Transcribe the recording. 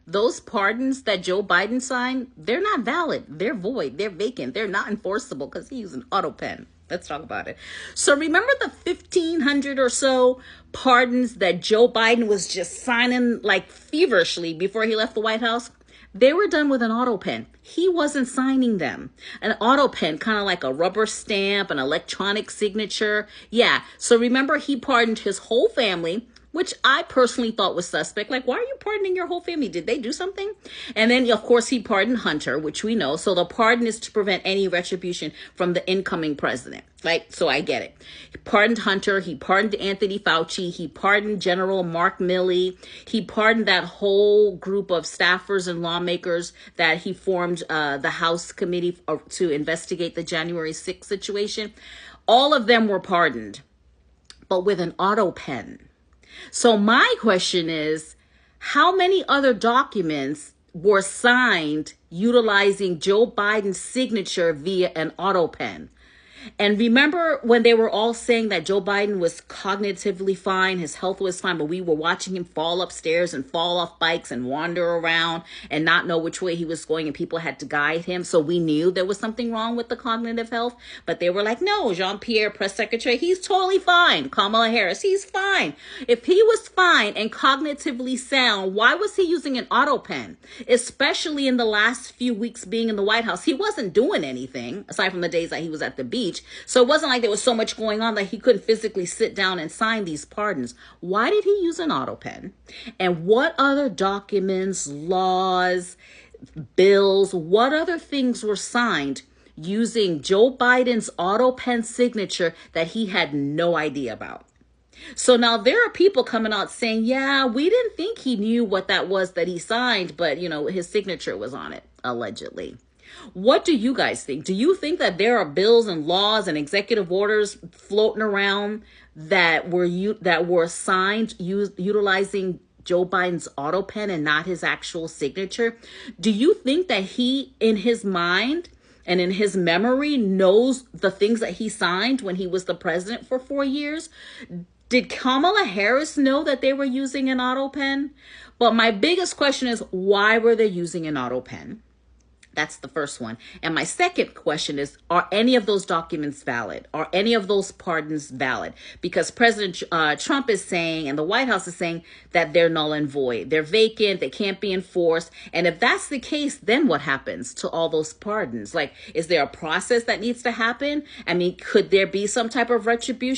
those pardons that Joe Biden signed, they're not valid. They're void. They're vacant. They're not enforceable because he used an auto pen. Let's talk about it. So remember the 1,500 or so pardons that Joe Biden was just signing like feverishly before he left the White House? They were done with an auto pen. He wasn't signing them. An auto pen, kind of like a rubber stamp, an electronic signature. Yeah. So remember, he pardoned his whole family, which I personally thought was suspect. Like, why are you pardoning your whole family? Did they do something? And then, of course, he pardoned Hunter, which we know. So the pardon is to prevent any retribution from the incoming president. Right? So I get it. He pardoned Hunter. He pardoned Anthony Fauci. He pardoned General Mark Milley. He pardoned that whole group of staffers and lawmakers that he formed the House committee to investigate the January 6th situation. All of them were pardoned, but with an auto pen. So my question is, how many other documents were signed utilizing Joe Biden's signature via an auto pen? And remember when they were all saying that Joe Biden was cognitively fine, his health was fine, but we were watching him fall upstairs and fall off bikes and wander around and not know which way he was going, and people had to guide him. So we knew there was something wrong with the cognitive health, but they were like, no, Jean-Pierre, press secretary, he's totally fine. Kamala Harris, he's fine. If he was fine and cognitively sound, why was he using an auto pen? Especially in the last few weeks being in the White House, he wasn't doing anything aside from the days that he was at the beach. So it wasn't like there was so much going on that he couldn't physically sit down and sign these pardons. Why did he use an auto pen? And what other documents, laws, bills, what other things were signed using Joe Biden's auto pen signature that he had no idea about? So now there are people coming out saying, yeah, we didn't think he knew what that was that he signed, but, you know, his signature was on it, allegedly. What do you guys think? Do you think that there are bills and laws and executive orders floating around that were signed utilizing Joe Biden's auto pen and not his actual signature? Do you think that he, in his mind and in his memory, knows the things that he signed when he was the president for 4 years? Did Kamala Harris know that they were using an auto pen? But my biggest question is, why were they using an auto pen? That's the first one. And my second question is, are any of those documents valid? Are any of those pardons valid? Because President Trump is saying, and the White House is saying, that they're null and void. They're vacant. They can't be enforced. And if that's the case, then what happens to all those pardons? Like, is there a process that needs to happen? I mean, could there be some type of retribution?